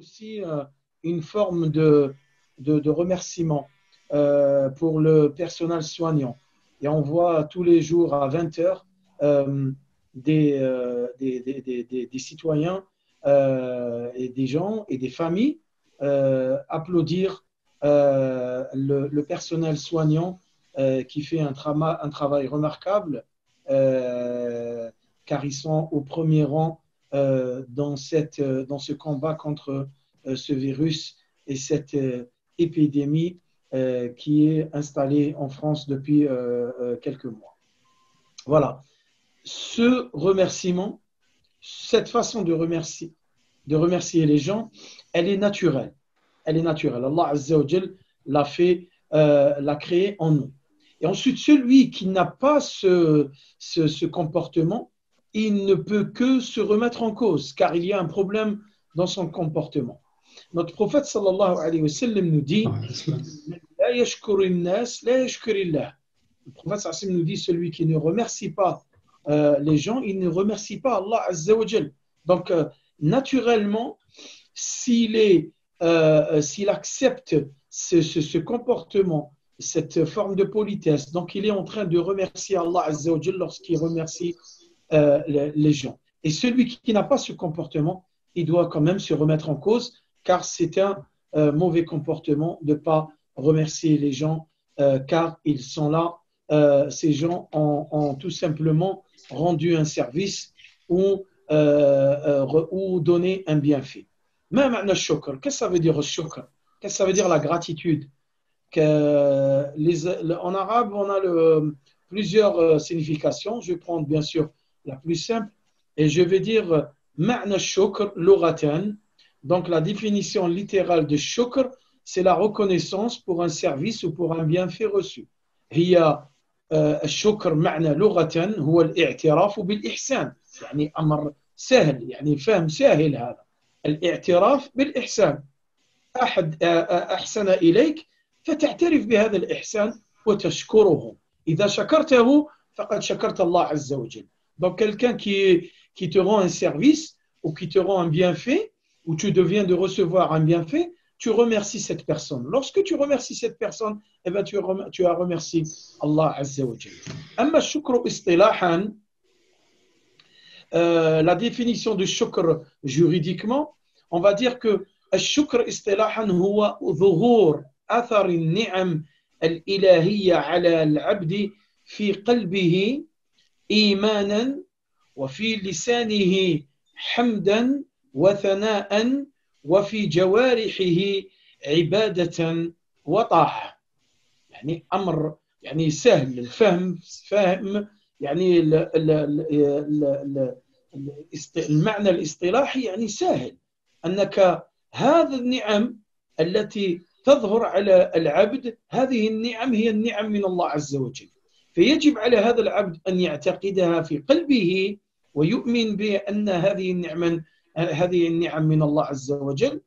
aussi une forme de remerciement pour le personnel soignant. Et on voit tous les jours à 20 heures des citoyens et des gens et des familles applaudir le personnel soignant qui fait un travail remarquable car ils sont au premier rang dans ce combat contre ce virus et cette épidémie qui est installée en France depuis quelques mois. Voilà. Ce remerciement, cette façon de remercier les gens, elle est naturelle. Elle est naturelle. Allah Azza wa Jal l'a créé en nous. Et ensuite, celui qui n'a pas ce comportement, il ne peut que se remettre en cause, car il y a un problème dans son comportement. Notre prophète sallallahu alayhi wa sallam nous dit La yashkuru nas, la yashkurillah. Le prophète sallallahu alayhi wa sallam nous dit celui qui ne remercie pas les gens, il ne remercie pas Allah Azza wa Jal. Donc, naturellement, s'il accepte ce comportement, cette forme de politesse, donc il est en train de remercier Allah Azza wa Jal lorsqu'il remercie les gens. Et celui qui n'a pas ce comportement, il doit quand même se remettre en cause, car c'est un mauvais comportement de ne pas remercier les gens, car ils sont là, ces gens ont tout simplement rendu un service ou donné un bienfait. Même le shukr, qu'est-ce que ça veut dire le shukr? Qu'est-ce que ça veut dire la gratitude? En arabe, on a plusieurs significations. Je vais prendre bien sûr la plus simple et je vais dire ma'na shukr lughatan. Donc la définition littérale de shukr, c'est la reconnaissance pour un service ou pour un bienfait reçu. هي الشكر معنى لغة هو الاعتراف بالإحسان يعني أمر سهل يعني فهم سهل هذا الاعتراف بالإحسان أحد أحسن إليك فتعترف بهذا الإحسان وتشكره إذا شكرته فقد شكرت الله عز وجل. Donc quelqu'un qui te rend un service ou qui te rend un bienfait ou tu deviens de recevoir un bienfait, tu remercies cette personne. Lorsque tu remercies cette personne, eh ben, tu as remercié Allah Azza wa Jalla. Amma shukr istilahan, la définition de shukr juridiquement, on va dire que الشكر اصطلاحا هو ظهور أثر النعم الإلهية على العبد في قلبه إيمانا وفي لسانه حمدا وثناء وفي جوارحه عبادة وطاعة. يعني أمر يعني سهل الفهم يعني المعنى الاصطلاحي يعني سهل أنك هذه النعم التي تظهر على العبد هذه النعم هي النعم من الله عز وجل فيجب على هذا العبد أن يعتقدها في قلبه ويؤمن بأن هذه النعم من الله عز وجل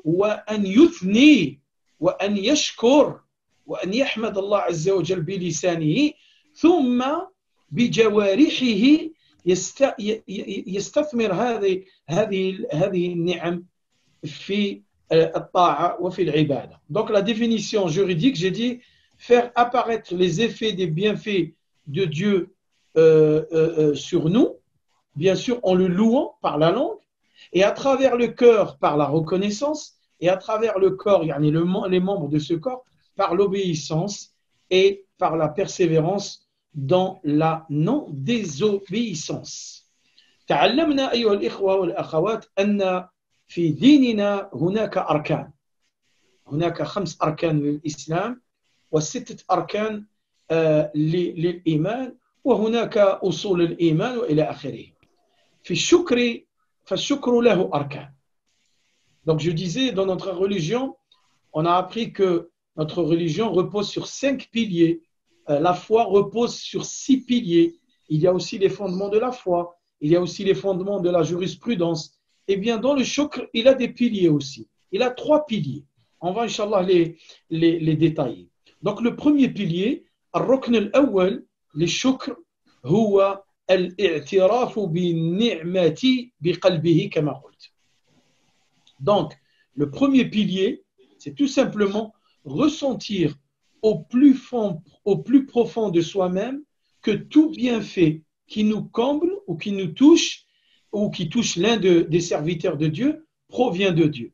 وأن يثني وأن يشكر وأن يحمد الله عز وجل بلسانه ثم بجوارحه يستثمر هذه النعم في الطاعة وفي العبادة. Donc la définition juridique, j'ai dit faire apparaître les effets des bienfaits de Dieu sur nous, bien sûr en le louant par la langue, et à travers le cœur par la reconnaissance, et à travers le corps, yani les membres de ce corps, par l'obéissance et par la persévérance dans la non-désobéissance. تعلمنا أيها الإخوة والأخوات أن في ديننا هناك أركان. هناك 5 أركان للإسلام و6 أركان للإيمان وهناك أصول الإيمان وإلى آخره. فالشكر له أركان. Donc je disais, dans notre religion, on a appris que notre religion repose sur 5 piliers. La foi repose sur 6 piliers. Il y a aussi les fondements de la foi. Il y a aussi les fondements de la jurisprudence. Eh bien, dans le shukr, il a des piliers aussi. Il a 3 piliers. On va, Inch'Allah, les détailler. Donc, le premier pilier, الركن الأول للشكر هو الاعتراف بالنعمة بقلبه كما قلت. Donc, Le premier pilier, c'est tout simplement ressentir au plus profond de soi-même que tout bienfait qui nous comble ou qui nous touche ou qui touche l'un des serviteurs de Dieu provient de Dieu.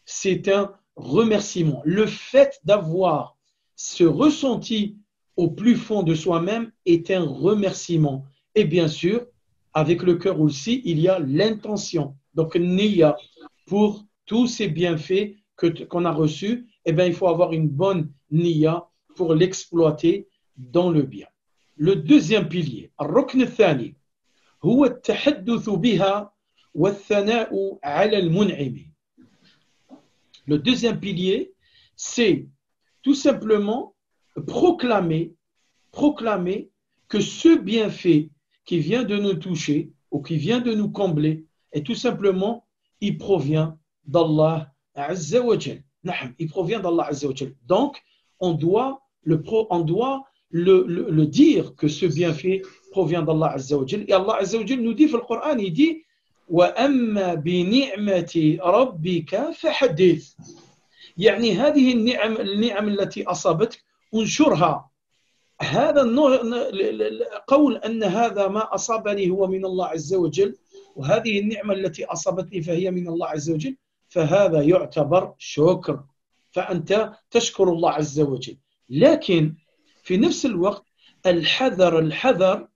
C'est un remerciement. Le fait d'avoir ce ressenti au plus fond de soi-même est un remerciement. Et bien sûr, avec le cœur aussi, il y a l'intention. Donc, niya, pour tous ces bienfaits qu'on a reçus, eh bien, il faut avoir une bonne niya pour l'exploiter dans le bien. Le deuxième pilier, الركن الثاني هو التحدث بها والثناء على المنعم. Le deuxième pilier, c'est tout simplement proclamer que ce bienfait qui vient de nous toucher ou qui vient de nous combler, est tout simplement, il provient d'Allah Azza wa Jal. Il provient d'Allah Azza wa Jal. Donc, on doit le dire que ce bienfait provient d'Allah Azza wa Jal. Et Allah Azza wa Jal nous dit dans le Coran, il dit وَأَمَّا بِنِعْمَةِ رَبِّكَ فَحَدِّثْ. يعني هذه النعم التي أصابتك انشرها. هذا قول أن هذا ما أصابني هو من الله عز وجل وهذه النعمة التي أصابتني فهي من الله عز وجل فهذا يعتبر شكر فأنت تشكر الله عز وجل. لكن في نفس الوقت الحذر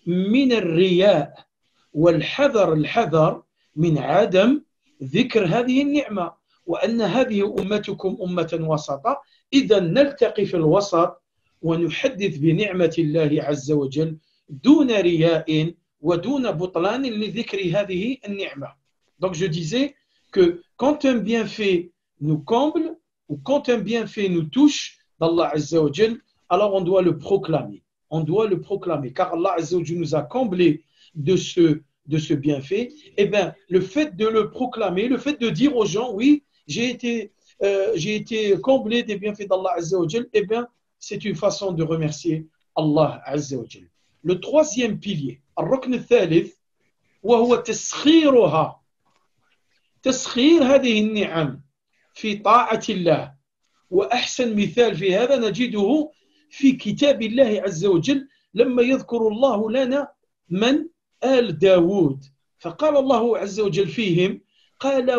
من الرياء والحذر من عدم ذكر هذه النعمة وأن هذه أمتكم أمة وسطة إذا نلتقي في الوسط ونحدث بنعمة الله عز وجل دون رياء ودون بطلان لذكر هذه النعمة. Donc je disais que quand un bienfait nous comble ou quand un bienfait nous touche d'Allah Azza wa Jal, alors on doit le proclamer. On doit le proclamer car Allah Azza wa Jal nous a comblés de ce bienfait. Et bien le fait de le proclamer, le fait de dire aux gens oui, j'ai été comblé des bienfaits d'Allah Azza wa Jal, et bien c'est une façon de remercier Allah Azza wa Jal. Le troisième pilier, الركن الثالث وهو تسخيرها. تسخير هذه النعم في طاعة الله. وأحسن مثال في هذا نجده في كتاب الله عز وجل لما يذكر الله لنا من آل داود فقال الله عز وجل فيهم قال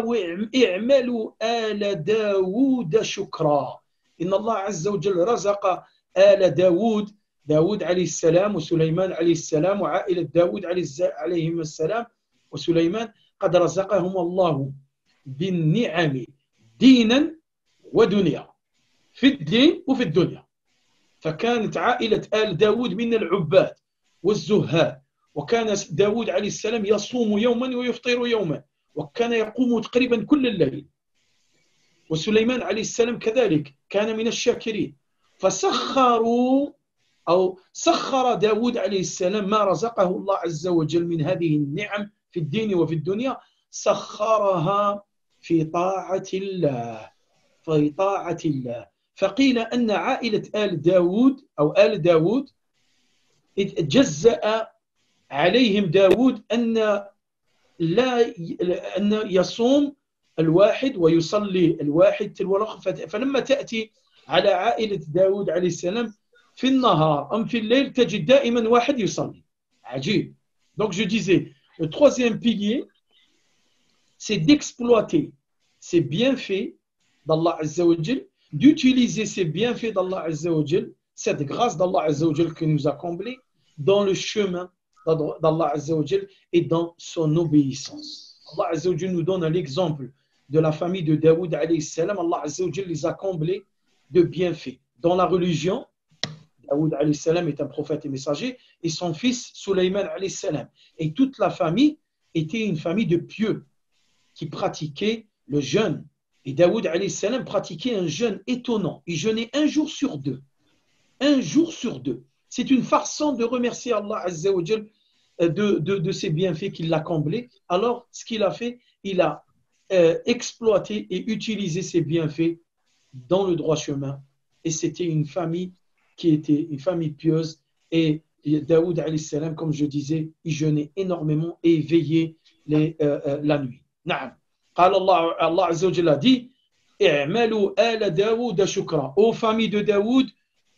اعملوا آل داود شكرا. إن الله عز وجل رزق آل داود عليه السلام وسليمان عليه السلام وعائلة داود عليهم السلام وسليمان قد رزقهم الله بالنعم دينا ودنيا في الدين وفي الدنيا. فكانت عائلة آل داود من العباد والزهاد وكان داود عليه السلام يصوم يوما ويفطر يوما وكان يقوم تقريبا كل الليل. وسليمان عليه السلام كذلك كان من الشاكرين. سخر داود عليه السلام ما رزقه الله عز وجل من هذه النعم في الدين وفي الدنيا سخرها في طاعة الله. فقيل أن عائلة آل داود جزأ عليهم داود أن يصوم الواحد ويصلي الواحد تلو الآخر. فلما تأتي على عائلة داود عليه السلام في النهار أم في الليل تجد دائما واحد يصلي. عجيب. Donc je disais, le troisième pilier, c'est d'exploiter ces bienfaits d'Allah Azza wa Jal, d'utiliser ces bienfaits d'Allah Azza wa Jal, cette grâce d'Allah Azza wa Jal qui nous a comblés dans le chemin d'Allah Azza wa Jal et dans son obéissance. Allah Azza wa Jal nous donne l'exemple de la famille de Daoud alayhi salam. Allah Azza wa Jal les a comblés de bienfaits. Dans la religion, Daoud alayhi salam est un prophète et messager et son fils Sulayman alayhi salam. Et toute la famille était une famille de pieux qui pratiquaient le jeûne. Et Daoud alayhi salam pratiquait un jeûne étonnant. Il jeûnait un jour sur deux. Un jour sur deux. C'est une façon de remercier Allah Azza wa Jal de ses bienfaits qu'il l'a comblé. Alors, ce qu'il a fait, il a exploité et utilisé ses bienfaits dans le droit chemin. Et c'était une famille qui était une famille pieuse. Et Daoud alayhi salam, comme je disais, il jeûnait énormément et veillait la nuit. نعم. Allah Azza wa Jalla a dit i'malu ala Daoud shukra. Ô famille de Daoud,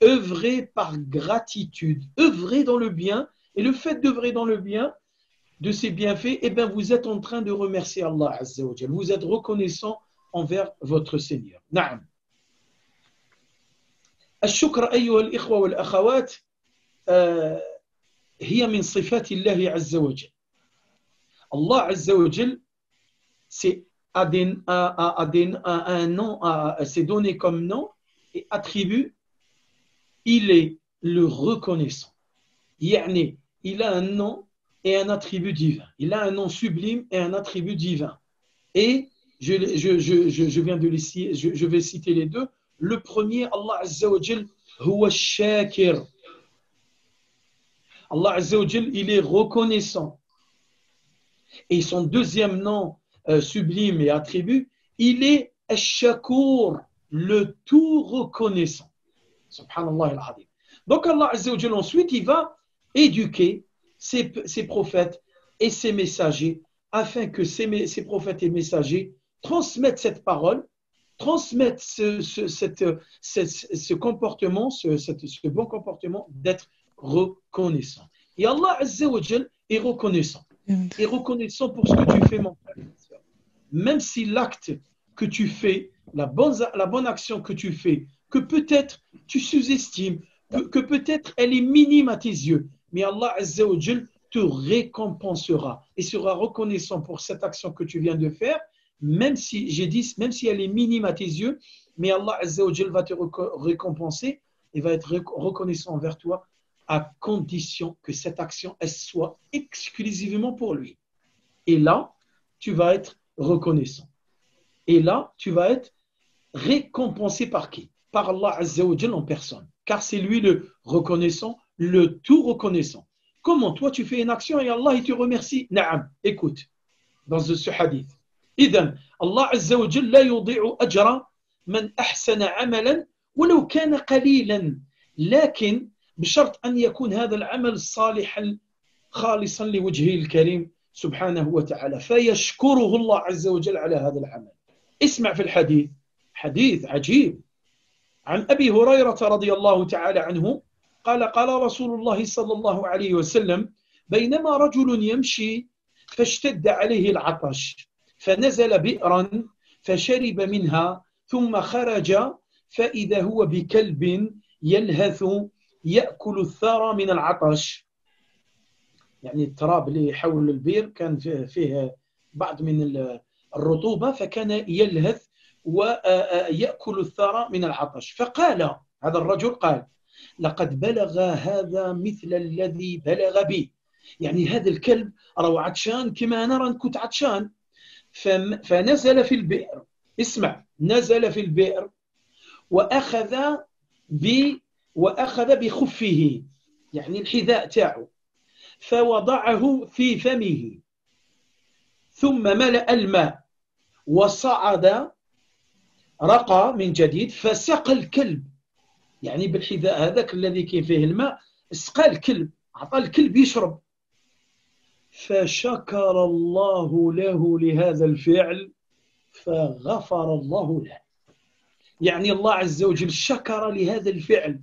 œuvrez par gratitude, œuvrez dans le bien. Et le fait d'œuvrer dans le bien, de ses bienfaits, eh bien, vous êtes en train de remercier Allah Azza wa Jalla. Vous êtes reconnaissant envers votre Seigneur. Naam. الشكر أيها الإخوة والأخوات هي من صفات الله عز وجل. Allah Azza wa Jalla c'est un nom, c'est donné comme nom et attribut, il est le reconnaissant. Yani, il a un nom et un attribut divin. Il a un nom sublime et un attribut divin. Et je vais citer les deux. Le premier, Allah Azza wa Jal, huwa shakir. Allah Azza wa Jal, il est reconnaissant. Et son deuxième nom sublime et attribut, il est ash-shakur, le tout reconnaissant. Subhanallah al-Azim. Donc Allah Azza wa Jal, ensuite, il va éduquer ses prophètes et ses messagers afin que ces prophètes et messagers transmettent cette parole, transmettent ce comportement, ce bon comportement d'être reconnaissant. Et Allah Azza wa Jal est reconnaissant. Et reconnaissant pour ce que tu fais, mon frère. Même si l'acte que tu fais, la bonne action que tu fais, que peut-être tu sous-estimes, que peut-être elle est minime à tes yeux, mais Allah Azza wa Jal te récompensera et sera reconnaissant pour cette action que tu viens de faire, même si elle est minime à tes yeux, mais Allah Azza wa Jal va te récompenser et va être reconnaissant envers toi à condition que cette action elle soit exclusivement pour lui. Et là, tu vas être reconnaissant. Et là, tu vas être récompensé par qui? Par Allah Azza wa Jal en personne. Car c'est lui le reconnaissant, le tout reconnaissant. Comment toi tu fais une action et Allah il te remercie? Naam, écoute, dans ce hadith. إذن الله عز وجل لا يضيع أجر من أحسن عملا ولو كان قليلا لكن بشرط أن يكون هذا العمل صالحا خالصا لوجهه الكريم سبحانه وتعالى فيشكره الله عز وجل على هذا العمل. اسمع في الحديث حديث عجيب عن أبي هريرة رضي الله تعالى عنه قال رسول الله صلى الله عليه وسلم بينما رجل يمشي فاشتد عليه العطش فنزل بئرا فشرب منها ثم خرج فإذا هو بكلب يلهث يأكل الثرى من العطش. يعني التراب اللي حول البئر كان فيه بعض من الرطوبة فكان يلهث ويأكل الثرى من العطش. فقال هذا الرجل قال لقد بلغ هذا مثل الذي بلغ بي. يعني هذا الكلب راهو عطشان كما أنا راه كنت عطشان. فنزل في البئر. اسمع، نزل في البئر وأخذ بخفه يعني الحذاء تاعه فوضعه في فمه ثم ملأ الماء وصعد رقى من جديد فسقى الكلب. يعني بالحذاء هذاك الذي كان فيه الماء سقى الكلب، أعطى الكلب يشرب. فشكر الله له لهذا الفعل فغفر الله له. يعني الله عز وجل شكر لهذا الفعل.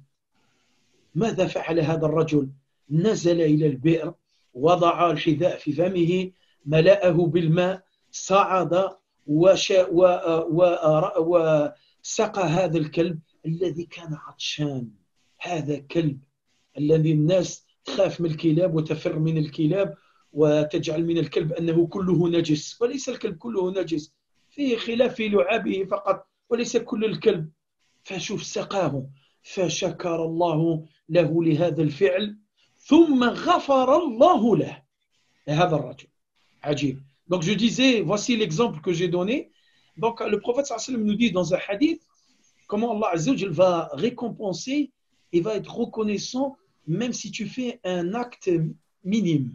ماذا فعل هذا الرجل؟ نزل إلى البئر وضع الحذاء في فمه ملأه بالماء صعد وسقى هذا الكلب الذي كان عطشان. هذا كلب الذي الناس تخاف من الكلاب وتفر من الكلاب وتجعل من الكلب أنه كله نجس، وليس الكلب كله نجس، فيه خلاف في لعابه فقط وليس كل الكلب. فشوف سقاه فشكر الله له لهذا الفعل ثم غفر الله له هذا الرجل. عجيب. Donc je disais, voici l'exemple que j'ai donné. Donc le prophète sallallahu alayhi wa sallam nous dit dans un hadith comment Allah Azza wa Jal va récompenser et va être reconnaissant même si tu fais un acte minime.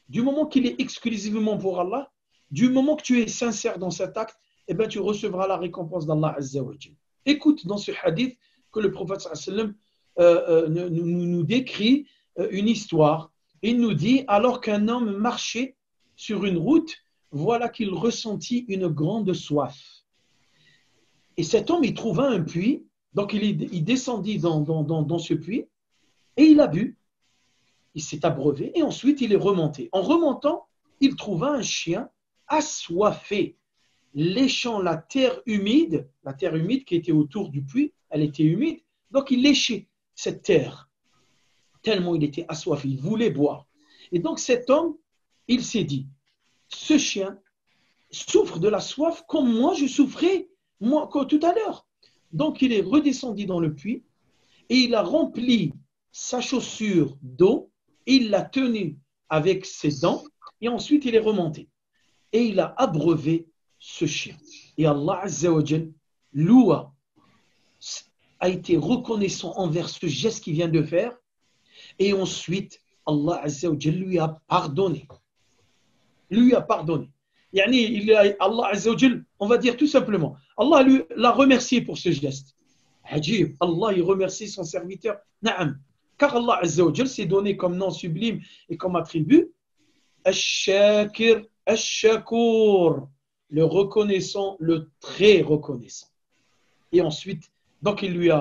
Du moment qu'il est exclusivement pour Allah, du moment que tu es sincère dans cet acte, eh bien, tu recevras la récompense d'Allah Azza wa Jal. Écoute dans ce hadith que le prophète sallallahu alayhi wa sallam nous décrit une histoire. Il nous dit, alors qu'un homme marchait sur une route voilà qu'il ressentit une grande soif. Et cet homme, il trouva un puits, donc il descendit dans ce puits, et il a bu, il s'est abreuvé, et ensuite il est remonté. En remontant, il trouva un chien assoiffé, léchant la terre humide qui était autour du puits, elle était humide, donc il léchait cette terre, tellement il était assoiffé, il voulait boire. Et donc cet homme, il s'est dit, ce chien souffre de la soif comme moi je souffrais moi, comme tout à l'heure. Donc il est redescendu dans le puits et il a rempli sa chaussure d'eau, il l'a tenue avec ses dents et ensuite il est remonté. Et il a abreuvé ce chien. Et Allah Azza wa Jal loua, a été reconnaissant envers ce geste qu'il vient de faire. Et ensuite, Allah Azza wa Jal lui a pardonné. Lui a pardonné. Allah Azza wa Jal, on va dire tout simplement, Allah l'a remercié pour ce geste. Ajib, Allah il remercie son serviteur. Naam. Car Allah Azza wa Jal s'est donné comme nom sublime et comme attribut Ash-Shakir, Ash-Shakur, le reconnaissant, le très reconnaissant. Et ensuite, donc il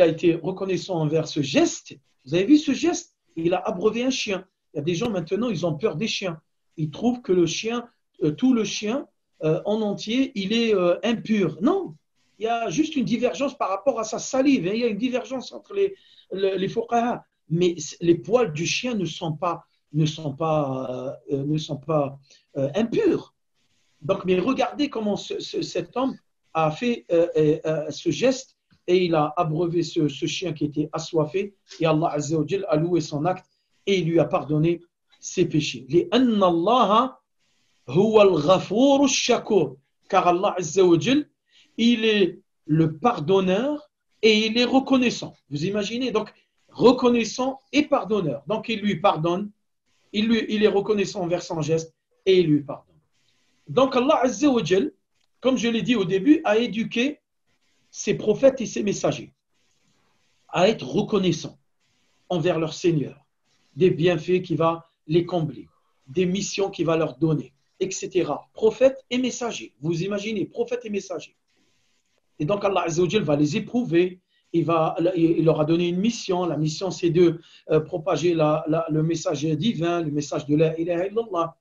a été reconnaissant envers ce geste. Vous avez vu ce geste? Il a abreuvé un chien. Il y a des gens maintenant, ils ont peur des chiens. Ils trouvent que le chien, tout le chien en entier, il est impur. Non, il y a juste une divergence par rapport à sa salive. Il y a une divergence entre les fuqaha. Mais les poils du chien ne sont pas impurs. Donc, mais regardez comment cet homme a fait ce geste et il a abreuvé ce chien qui était assoiffé et Allah Azza wa Jal a loué son acte et il lui a pardonné ses péchés. لأن الله هو الغفور الشكور. Car Allah Azza wa Jal, il est le pardonneur et il est reconnaissant. Vous imaginez donc reconnaissant et pardonneur. Donc il lui pardonne, il est reconnaissant envers son geste et il lui pardonne. Donc Allah Azza wa Jal, comme je l'ai dit au début, a éduqué ses prophètes et ses messagers à être reconnaissants envers leur Seigneur, des bienfaits qu'il va les combler, des missions qu'il va leur donner, etc. Prophètes et messagers. Vous imaginez, prophètes et messagers. Et donc Allah Azza wa Jal va les éprouver, il leur a donné une mission. La mission, c'est de propager le message divin, le message de la ilaha illallah.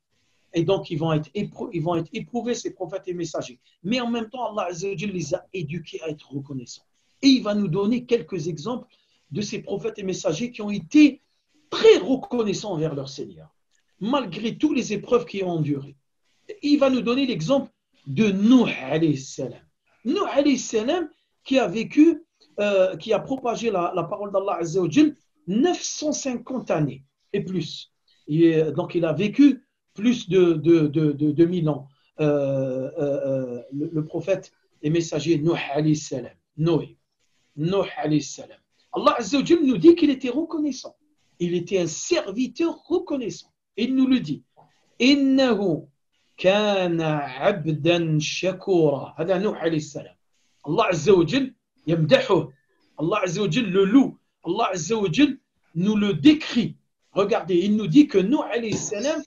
Et donc, ils vont être éprouvés, ces prophètes et messagers. Mais en même temps, Allah Azza wa Jal les a éduqués à être reconnaissants. Et il va nous donner quelques exemples de ces prophètes et messagers qui ont été très reconnaissants envers leur Seigneur, malgré toutes les épreuves qu'ils ont endurées. Il va nous donner l'exemple de Nuh alayhi salam. Nuh alayhi salam qui a vécu, qui a propagé la parole d'Allah Azza wa Jal 950 années et plus. Donc, il a vécu plus de 1000 ans. Le prophète et messager Nuh alayhi salam. Nuh alayhi salam. Allah Azza wa Jal nous dit qu'il était reconnaissant. Il était un serviteur reconnaissant. Il nous le dit. Innahu kana abdan shakura. Hada Nuh alayhi salam. Allah Azza wa Jal yamdahu. Allah Azza wa Jal le loue. Allah Azza wa Jal nous le décrit. Regardez, il nous dit que Nuh alayhi salam,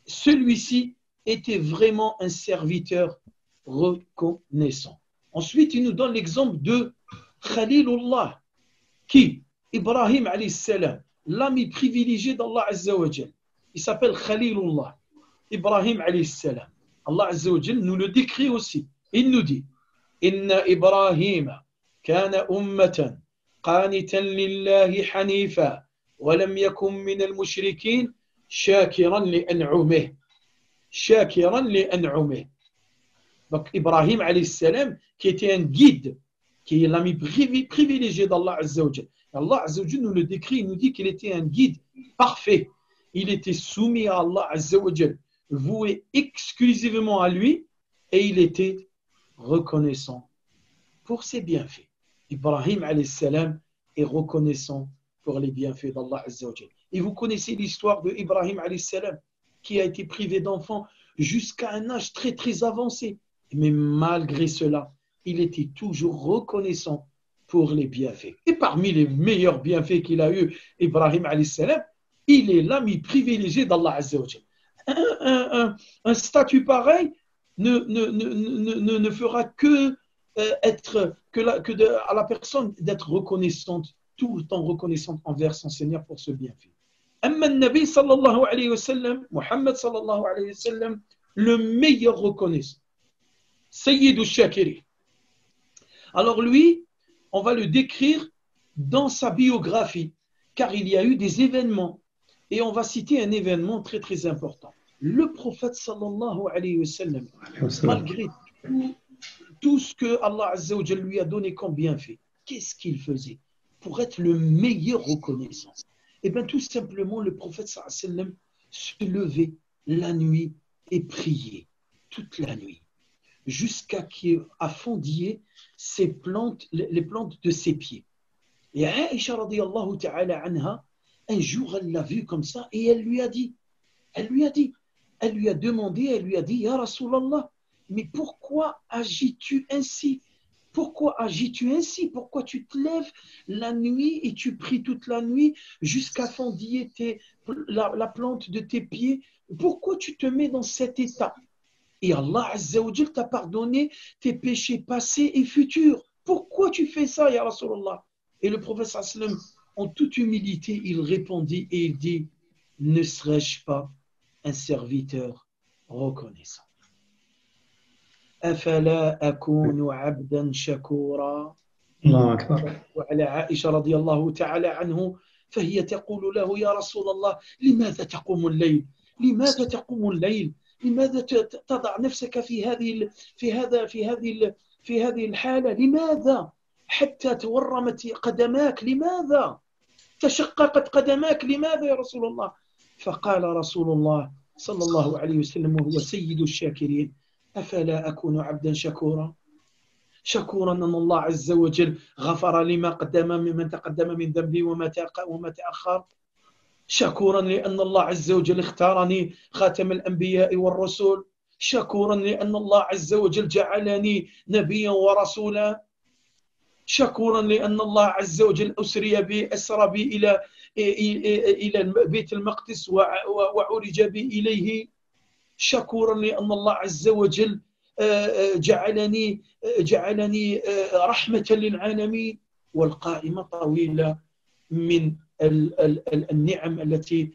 celui-ci était vraiment un serviteur reconnaissant. Ensuite, il nous donne l'exemple de Khalilullah, qui, Ibrahim alayhi salam, l'ami privilégié d'Allah Azza wa Jal. Il s'appelle Khalilullah, Ibrahim alayhi salam. Allah Azza wa Jal nous le décrit aussi. Il nous dit Inna Ibrahim kana ummatan qanitan lillahi hanifa wa lam yakun min al-mushrikin shakiran li an'umih. Shakiran li an'umih. Donc Ibrahim alayhi salam qui était un guide, qui est l'ami privilégié d'Allah Azza wa Jal. Allah Azza wa Jal nous le décrit, il nous dit qu'il était un guide parfait. Il était soumis à Allah Azza wa Jal, voué exclusivement à lui, et il était reconnaissant pour ses bienfaits. Ibrahim alayhi salam est reconnaissant pour les bienfaits d'Allah Azza wa Jal. Et vous connaissez l'histoire de Ibrahim alayhi salam qui a été privé d'enfants jusqu'à un âge très très avancé. Mais malgré cela, il était toujours reconnaissant pour les bienfaits. Et parmi les meilleurs bienfaits qu'il a eu, Ibrahim alayhi salam, il est l'ami privilégié d'Allah Azza wa Jal. un statut pareil ne fera que être à la personne d'être reconnaissante, tout le temps reconnaissante envers son Seigneur pour ce bienfait. أما النبي صلى الله عليه وسلم محمد صلى الله عليه وسلم le meilleur reconnaissant سيد الشاكرين. Alors lui, on va le décrire dans sa biographie, car il y a eu des événements. Et on va citer un événement très très important. Le prophète sallallahu alayhi wa sallam, malgré tout ce que Allah Azza wa Jalla lui a donné comme bienfait, qu'est-ce qu'il faisait pour être le meilleur reconnaissant? Eh bien tout simplement, le prophète sallallahu alayhi wa sallam se levait la nuit et priait toute la nuit, jusqu'à qu'il a fendillé les plantes de ses pieds. Et Aïcha radiyallahu ta'ala anha, un jour elle l'a vu comme ça et elle lui a demandé, Ya Rasulallah, mais pourquoi agis-tu ainsi? Pourquoi agis-tu ainsi? Pourquoi tu te lèves la nuit et tu pries toute la nuit jusqu'à fendiller la plante de tes pieds? Pourquoi tu te mets dans cet état? Et Allah Azza wa Jal t'a pardonné tes péchés passés et futurs. Pourquoi tu fais ça, Ya Rasulallah? Et le prophète sallam, en toute humilité, il répondit et il dit, ne serais-je pas un serviteur reconnaissant? أفلا أكون عبدا شكورا. الله أكبر. وعلى عائشة رضي الله تعالى عنه فهي تقول له يا رسول الله لماذا تقوم الليل؟ لماذا تقوم الليل؟ لماذا تضع نفسك في هذه الحالة؟ لماذا؟ حتى تورمت قدماك، لماذا؟ تشققت قدماك، لماذا يا رسول الله؟ فقال رسول الله صلى الله عليه وسلم وهو سيد الشاكرين أفلا أكون عبدا شكورا؟ شكورا أن الله عز وجل غفر لما تقدم من ذنبي وما تأخر، شكورا لأن الله عز وجل اختارني خاتم الأنبياء والرسل، شكورا لأن الله عز وجل جعلني نبيا ورسولا، شكورا لأن الله عز وجل أسرى بي إلى بيت المقدس وعرج بي إليه، شكورا لأن الله عز وجل جعلني رحمة للعالمين. والقائمة طويلة من النعم التي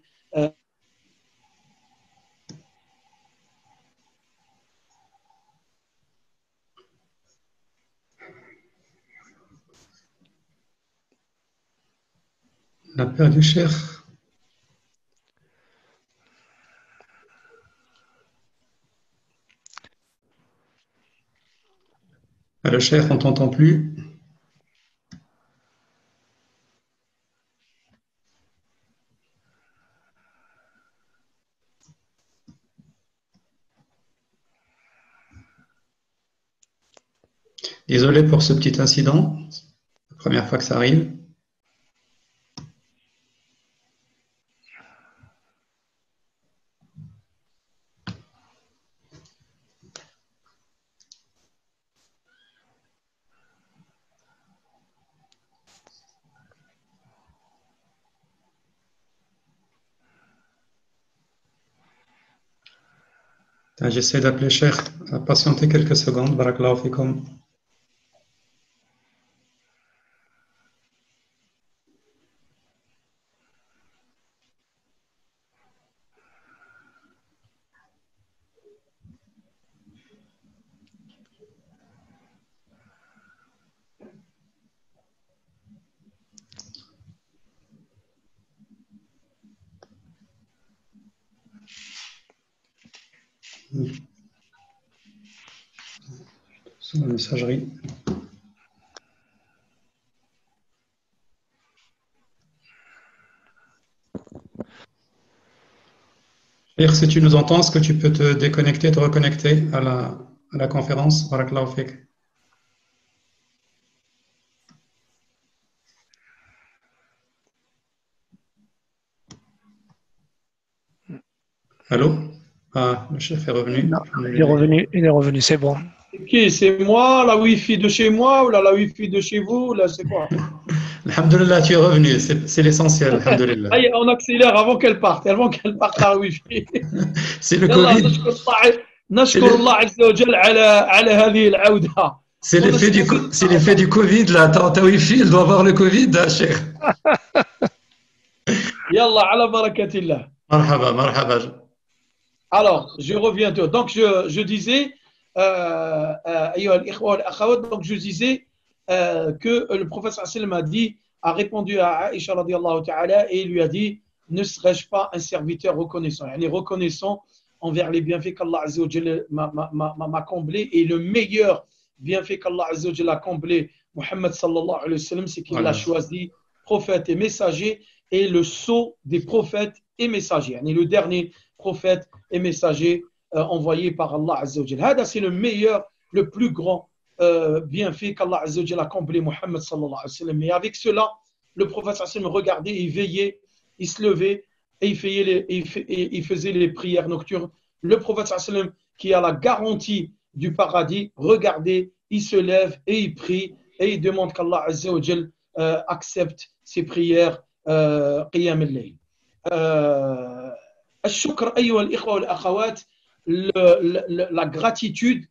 On a perdu Cheikh. Le Cheikh, on ne t'entend plus. Désolé pour ce petit incident. La première fois que ça arrive. J'essaie d'appeler Cheikh. Patientez quelques secondes. Barakallahu fikum. Sur la messagerie. Cheikh, si tu nous entends, est-ce que tu peux te déconnecter, te reconnecter à la conférence? Barakallahu fik. Allô? Ah, le chef est revenu. Non, il est revenu, c'est bon. Qui? C'est moi, la Wi-Fi de chez moi ou la Wi-Fi de chez vous? Là, c'est quoi? Alhamdulillah, tu es revenu, c'est l'essentiel, alhamdulillah. Allez, on accélère avant qu'elle parte à Wi-Fi. C'est le يلا Covid, c'est نشكر الله le- عز وجل على هذه العودة ونشكر c'est l'effet du Covid, là. Ta Wi-Fi, elle doit avoir le Covid, hein, Cheikh. يلا على بركة الله. Marhaba, marhaba. Alors, je reviens. Donc, je disais, أيها الإخوة والأخوات, donc je disais que le prophète sallam a dit, a répondu à Aïcha radiallahu ta'ala et il lui a dit, ne serais-je pas un serviteur reconnaissant, yani reconnaissant envers les bienfaits qu'Allah azza wa jalla m'a comblé, et le meilleur bienfait qu'Allah azza wa jalla a comblé Muhammad sallallahu alayhi wa sallam, c'est qu'il l'a choisi prophète et messager, et le sceau des prophètes et messagers, yani le dernier prophète et messager envoyé par Allah azza wa jalla. C'est le meilleur, le plus grand bienfait qu'Allah azza wa jalla a comblé Muhammad sallallahu alayhi wa sallam. Et avec cela, le prophète sallallahu alayhi wa sallam regardait, il veillait, il se levait et il faisait les prières nocturnes. Le prophète sallallahu alayhi wa sallam, qui a la garantie du paradis, regardait, il se lève et il prie et il demande qu'Allah azza wa jalla accepte ses prières qiyam al-layl. الشكر أيها الإخوة والأخوات, la gratitude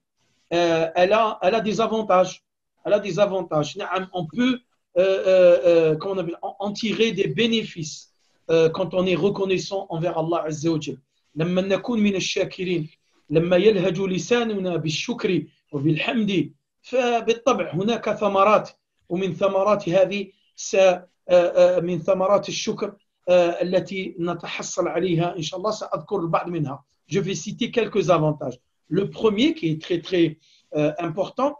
elle a des avantages. On peut en tirer des bénéfices quand on est reconnaissant envers Allah Azza wa Jal. لما نكون من الشاكرين لما يلهج لساننا بالشكر وبالحمد فبالطبع هناك ثمرات, ومن ثمرات هذه من ثمرات الشكر التي نتحصل عليها إن شاء الله. سأذكر البعض منها. Je vais citer quelques avantages. Le premier qui est très très important,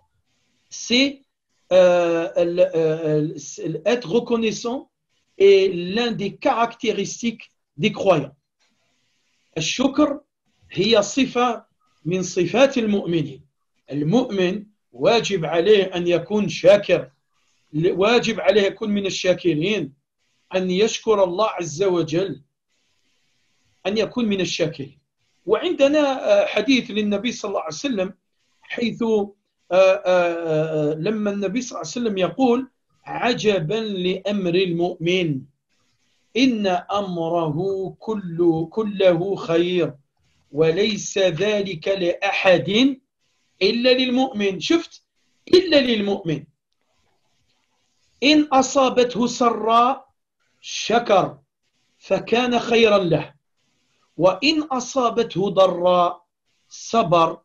c'est être reconnaissant est l'un des caractéristiques des croyants. الشكر هي صفة من صفات المؤمنين. المؤمن واجب عليه أن يكون شاكر, واجب عليه يكون من الشاكرين, أن يشكر الله عز وجل, أن يكون من الشاكرين. وعندنا حديث للنبي صلى الله عليه وسلم حيث لما النبي صلى الله عليه وسلم يقول عجبا لأمر المؤمن إن أمره كله خير وليس ذلك لأحد إلا للمؤمن. شفت, إلا للمؤمن. إن أصابته سراء شكر فكان خيرا له, وإن أصابته ضراء صبر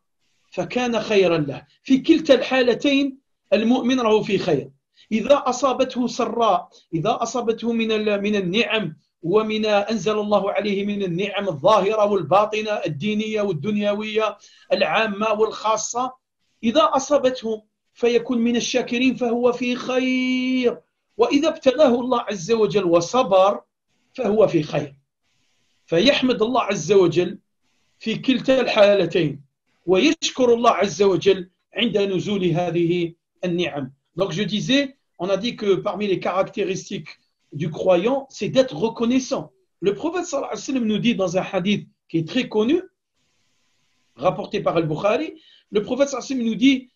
فكان خيرا له. في كلتا الحالتين المؤمن له في خير. إذا أصابته سراء, إذا أصابته من النعم ومن أنزل الله عليه من النعم الظاهرة والباطنة الدينية والدنيوية العامة والخاصة, إذا أصابته فيكون من الشاكرين فهو في خير, وإذا ابتلاه الله عز وجل وصبر فهو في خير. فيحمد الله عز وجل في كلتا الحالتين ويشكر الله عز وجل عند نزول هذه النعم. Donc je disais, on a dit que parmi les caractéristiques du croyant, c'est d'être reconnaissant. Le prophète sallallahu alayhi wa sallam nous dit dans un hadith qui est très connu, rapporté par Al-Bukhari, le prophète sallallahu alayhi wa sallam nous dit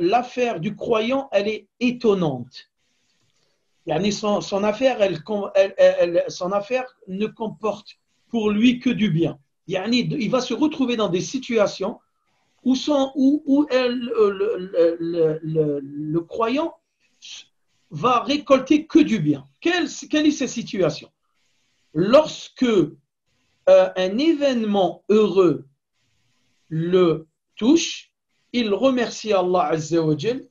l'affaire du croyant, elle est étonnante. Son affaire ne comporte pour lui que du bien. Il va se retrouver dans des situations où le croyant va récolter que du bien. Quelle est cette situation? Lorsque un événement heureux le touche, il remercie Allah Azza wa Jal,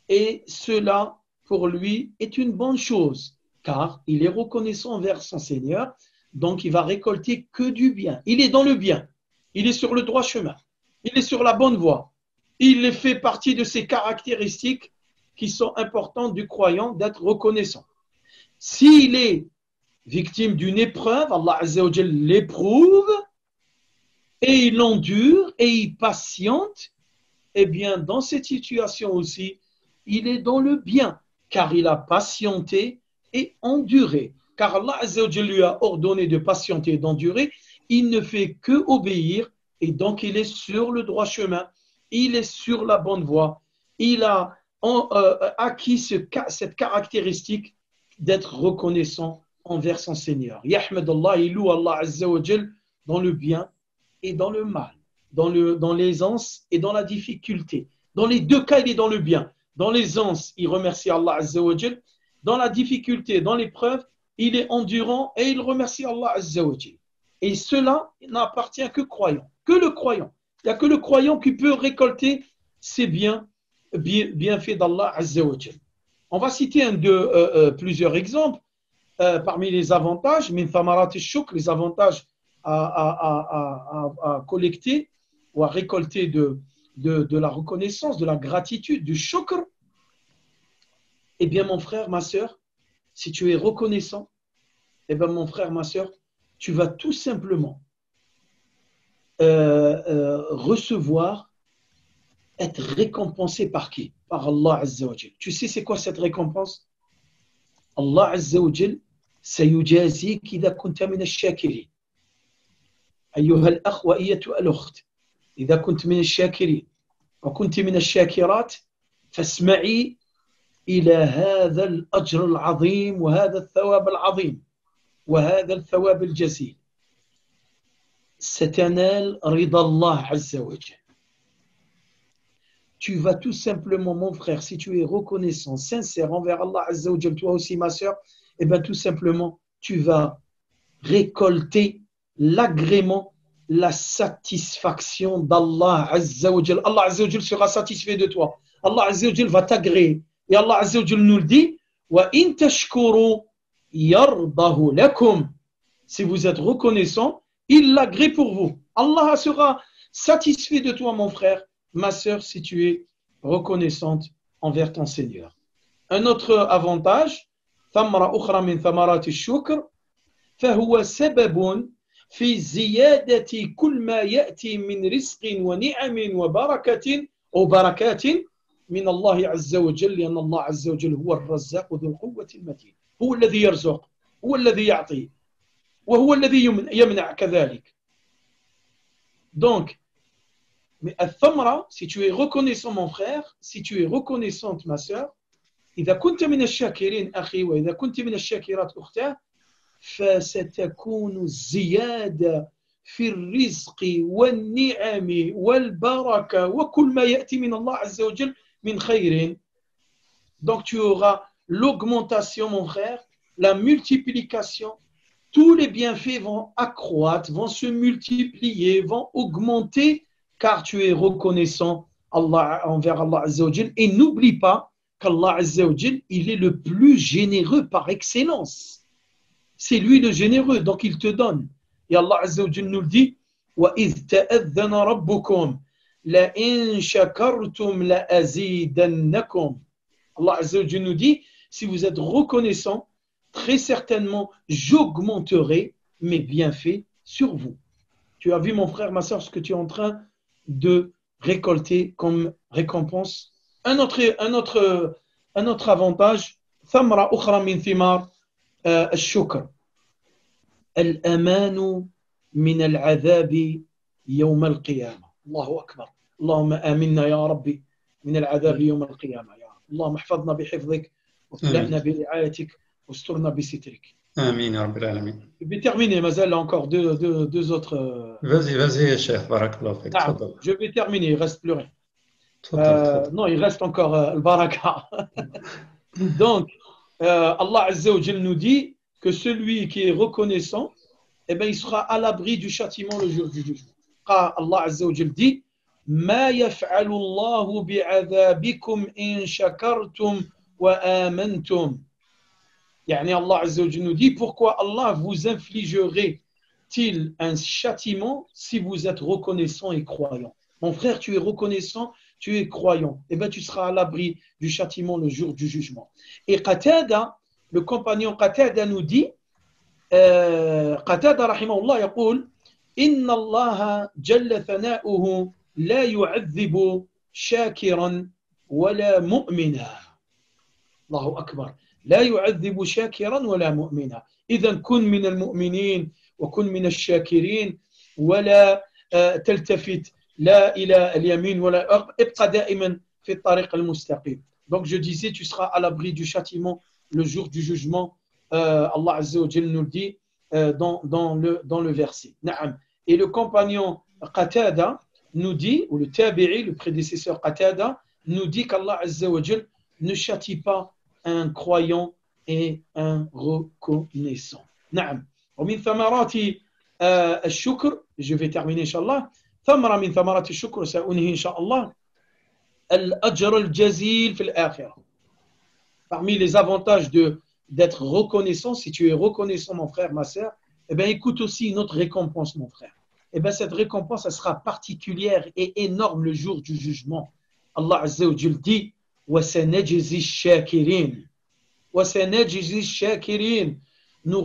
et cela pour lui est une bonne chose, car il est reconnaissant envers son Seigneur, donc il va récolter que du bien. Il est dans le bien, il est sur le droit chemin, il est sur la bonne voie. Il fait partie de ces caractéristiques qui sont importantes du croyant, d'être reconnaissant. S'il est victime d'une épreuve, Allah Azza wa Jal l'éprouve, et il endure, et il patiente, eh bien dans cette situation aussi, il est dans le bien, car il a patienté et enduré. Car Allah Azza wa Jal lui a ordonné de patienter et d'endurer. Il ne fait que obéir, et donc il est sur le droit chemin, il est sur la bonne voie. Il a ont acquis cette caractéristique d'être reconnaissant envers son Seigneur. Yahmadallah, il loue Allah Azza wa Jal dans le bien et dans le mal, dans l'aisance et dans la difficulté. Dans les deux cas, il est dans le bien. Dans l'aisance, il remercie Allah Azza wa Jal. Dans la difficulté, dans l'épreuve, il est endurant et il remercie Allah Azza wa Jal. Et cela n'appartient que que le croyant. Il n'y a que le croyant qui peut récolter ces bienfaits d'Allah Azza wa Jal. On va citer plusieurs exemples parmi les avantages, min thamarat al-shukr, les avantages à collecter ou à récolter de la reconnaissance, de la gratitude, du shukr. Eh bien, mon frère, ma sœur, si tu es reconnaissant, eh bien, mon frère, ma sœur, tu vas tout simplement recevoir, être récompensé par qui? Par Allah Azza wa Jal. Tu sais c'est quoi cette récompense? Allah Azza wa Jal سيجازيك إذا كنت من الشاكرين. أيها الأخ وأيتها الأخت، إذا كنت من الشاكرين وكنت من الشاكرات فاسمعي إلى هذا الأجر العظيم وهذا الثواب العظيم وهذا الثواب الجزيل. ستنال رضا الله عز وجل. Tu vas tout simplement, mon frère, si tu es reconnaissant, sincère envers Allah Azza wa Jal, toi aussi ma sœur, eh bien tout simplement, tu vas récolter l'agrément, la satisfaction d'Allah Azza wa Jal. Allah Azza wa Jal sera satisfait de toi. Allah Azza wa Jal va t'agréer. Et Allah Azza wa Jal nous le dit, وَإِن تَشْكُرُوا يَرْضَهُ لَكُمْ. Si vous êtes reconnaissant, il l'agrée pour vous. Allah sera satisfait de toi, mon frère, ma sœur, si tu es reconnaissante envers ton Seigneur. Un autre avantage, ثمرة أخرى من ثمرات الشكر فهو سبب في زيادة كل ما يأتي من رزق ونعم وبركة أو بركات من الله عز وجل لأن الله عز وجل هو الرزاق ذو القوة المتين هو الذي يرزق هو الذي يعطي وهو الذي يمنع كذلك. Donc, mais الثمرة, si tu es reconnaissant mon frère, si tu es reconnaissante ma sœur, إذا كنت من الشاكرين أخي وإذا كنت من الشاكرات أختاه فستكون الزيادة في الرزق والنعم والبركة وكل ما يأتي من الله عز وجل من خير. Donc tu auras l'augmentation mon frère, la multiplication, tous les bienfaits vont accroître, vont se multiplier, vont augmenter car tu es reconnaissant envers Allah Azza wa Jal. Et n'oublie pas qu'Allah Azza wa Jal, il est le plus généreux par excellence. C'est lui le généreux, donc il te donne. Et Allah Azza wa Jal nous le dit, وَإِذْ تَأَذَّنَ رَبُّكُمْ لَإِنْ شَكَرْتُمْ لَأَزِيدَنَّكُمْ. Allah Azza wa Jal nous dit, si vous êtes reconnaissant, très certainement, j'augmenterai mes bienfaits sur vous. Tu as vu, mon frère, ma soeur, ce que tu es en train de récolter comme récompense. Un autre avantage, ثمرة أخرى من ثمار الشكر الأمان من العذاب يوم القيامة. الله أكبر. اللهم آمنا يا ربي من العذاب يوم القيامة يا رب. اللهم احفظنا بحفظك وكلأنا برعايتك واسترنا بسترك. آمين يا رب العالمين. Je vais terminer, mais il y a encore deux autres. Vas-y, Cheikh, barakallahu fik. Je vais terminer, il ne reste plus rien. Non, il reste encore le baraka. Donc, Allah Azza wa Jal nous dit que celui qui est reconnaissant, eh bien, il sera à l'abri du châtiment le jour du jugement. Allah Azza wa Jal dit ما يفعل الله بعذابكم إن شكرتم وآمنتم. يعني Allah Azza wa Jal nous dit pourquoi Allah vous infligerait-il un châtiment si vous êtes reconnaissant et croyant. Mon frère, tu es reconnaissant, tu es croyant, eh bien tu seras à l'abri du châtiment le jour du jugement. Et Qatada, le compagnon Qatada nous dit, Qatada rahimahullah يقول إن الله جل ثناؤه لا يعذب شاكرا ولا مؤمنا. الله أكبر. لا يعذب شاكرا ولا مؤمنا. إذا كن من المؤمنين وكن من الشاكرين ولا تلتفت لا إلى اليمين ولا ابقى دائما في الطريق المستقيم. Donc je disais, tu seras à l'abri du châtiment le jour du jugement. Allah Azza wa Jal nous le dit dans le verset. Na'am. Et le compagnon Qatada nous dit, ou le tabi'i, le prédécesseur Qatada, nous dit qu'Allah Azza wa Jal ne châtie pas un croyant et un reconnaissant. Na'am. ومن ثمرات الشكر, je vais terminer Inch'Allah. ثمرة من ثمرات الشكر سأنهي إن شاء الله الأجر الجزيل في الآخرة. Parmi les avantages d'être reconnaissant, si tu es reconnaissant mon frère, ma sœur, eh bien écoute aussi une autre récompense mon frère. Eh bien cette récompense, elle sera particulière et énorme le jour du jugement. Allah Azza wa Jal dit وَسَنَجْزِي الشَّاكِرِينَ وَسَنَجْزِي الشَّاكِرِينَ nous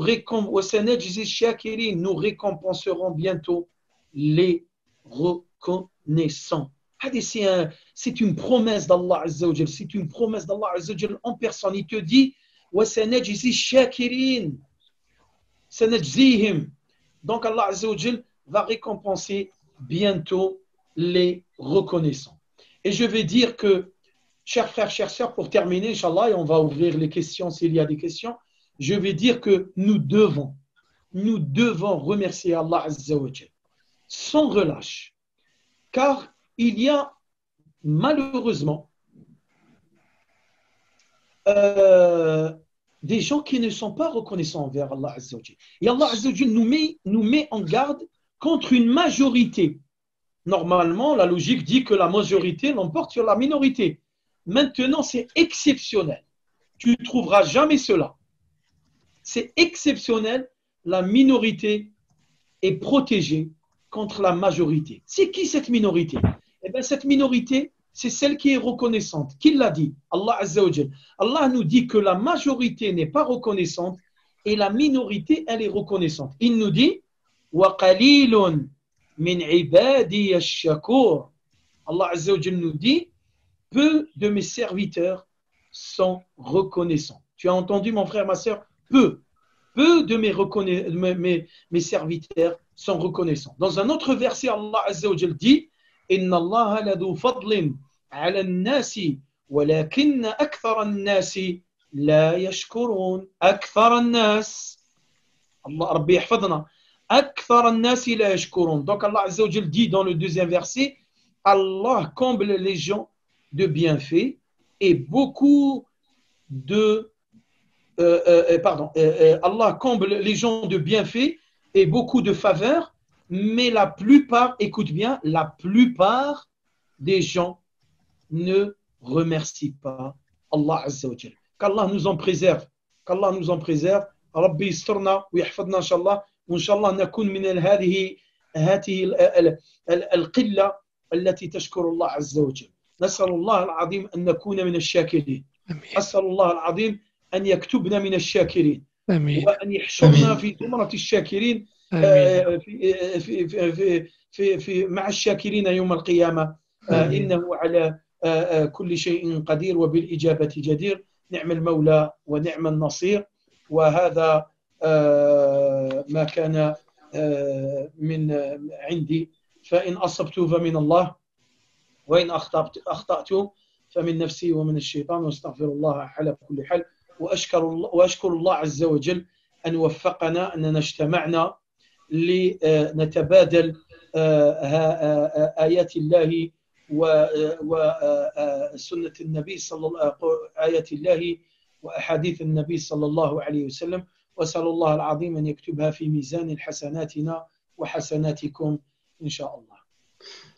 récompenserons bientôt les reconnaissants. C'est une promesse d'Allah Azza wa Jal. C'est une promesse d'Allah Azza wa Jal en personne. Il te dit وَسَنَجْزِي الشَّاكِرِينَ سَنَجْزِيهِمْ. Donc Allah Azza wa Jal va récompenser bientôt les reconnaissants. Et je vais dire que, chers frères, chères sœurs, pour terminer, Inch'Allah, et on va ouvrir les questions s'il y a des questions, je vais dire que nous devons remercier Allah Azza wa Jal sans relâche, car il y a malheureusement des gens qui ne sont pas reconnaissants envers Allah Azza wa Jal. Et Allah Azza wa Jal nous met en garde contre une majorité. Normalement, la logique dit que la majorité l'emporte sur la minorité. Maintenant, c'est exceptionnel. Tu ne trouveras jamais cela. C'est exceptionnel, la minorité est protégée contre la majorité. C'est qui cette minorité? Eh bien, cette minorité, c'est celle qui est reconnaissante. Qui l'a dit? Allah Azza wa Jal. Allah nous dit que la majorité n'est pas reconnaissante et la minorité, elle est reconnaissante. Il nous dit وَقَلِيلٌ مِنْ عِبَادِيَ الشَّكُورِ. Allah Azza wa Jal nous dit peu de mes serviteurs sont reconnaissants. Tu as entendu mon frère, ma sœur? Peu de mes serviteurs sont reconnaissants. Dans un autre verset, Allah Azza wa Jal dit Inna Allah ladhu fadlin ala an-nasi walakin akthar an-nasi la yashkurun. Akthar an-nas. Allah Rabbi yahfadna. Akthar an-nasi la yashkurun. Donc Allah Azza wa Jal dit dans le deuxième verset Allah comble les gens de bienfaits et beaucoup de Allah comble les gens de bienfaits et beaucoup de faveurs, mais la plupart, écoute bien, la plupart des gens ne remercient pas Allah Azza wa Jal. Qu'Allah nous en préserve. Qu'Allah nous en préserve. Rabbi istarna wa yahfadna inshallah. Inshallah nakun min هذه القلة التي تشكر الله عز وجل. نسأل الله العظيم أن نكون من الشاكرين. أسأل الله العظيم أن يكتبنا من الشاكرين وأن يحشرنا في زمرة الشاكرين في مع الشاكرين يوم القيامة إنه على كل شيء قدير وبالإجابة جدير. نعم المولى ونعم النصير. وهذا ما كان من عندي فإن أصبت فمن الله وإن أخطأت فمن نفسي ومن الشيطان واستغفر الله على كل حال. وأشكر الله عز وجل أن وفقنا أننا اجتمعنا لنتبادل آيات الله وسنة النبي صلى الله آيات الله وأحاديث النبي صلى الله عليه وسلم. وأسأل الله العظيم أن يكتبها في ميزان حسناتنا وحسناتكم إن شاء الله.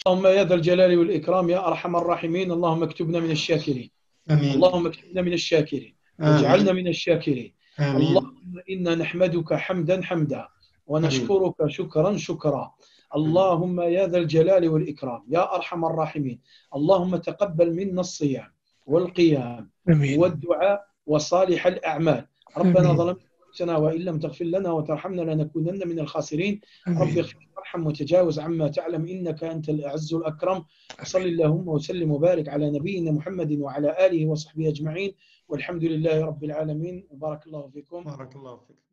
اللهم يا ذا الجلال والإكرام يا أرحم الراحمين اللهم اكتبنا من الشاكرين. آمين. اللهم اكتبنا من الشاكرين واجعلنا من الشاكرين. اللهم إنا نحمدك حمدا ونشكرك شكرا. اللهم يا ذا الجلال والإكرام يا أرحم الراحمين اللهم تقبل منا الصيام والقيام والدعاء وصالح الأعمال. ربنا ظلمنا أنفسنا وإن لم تغفر لنا وترحمنا لنكونن من الخاسرين. رب اغفر وارحم وتجاوز عما تعلم إنك أنت الأعز الأكرم. صل اللهم وسلم وبارك على نبينا محمد وعلى آله وصحبه أجمعين والحمد لله رب العالمين. وبارك الله فيكم. بارك الله فيك.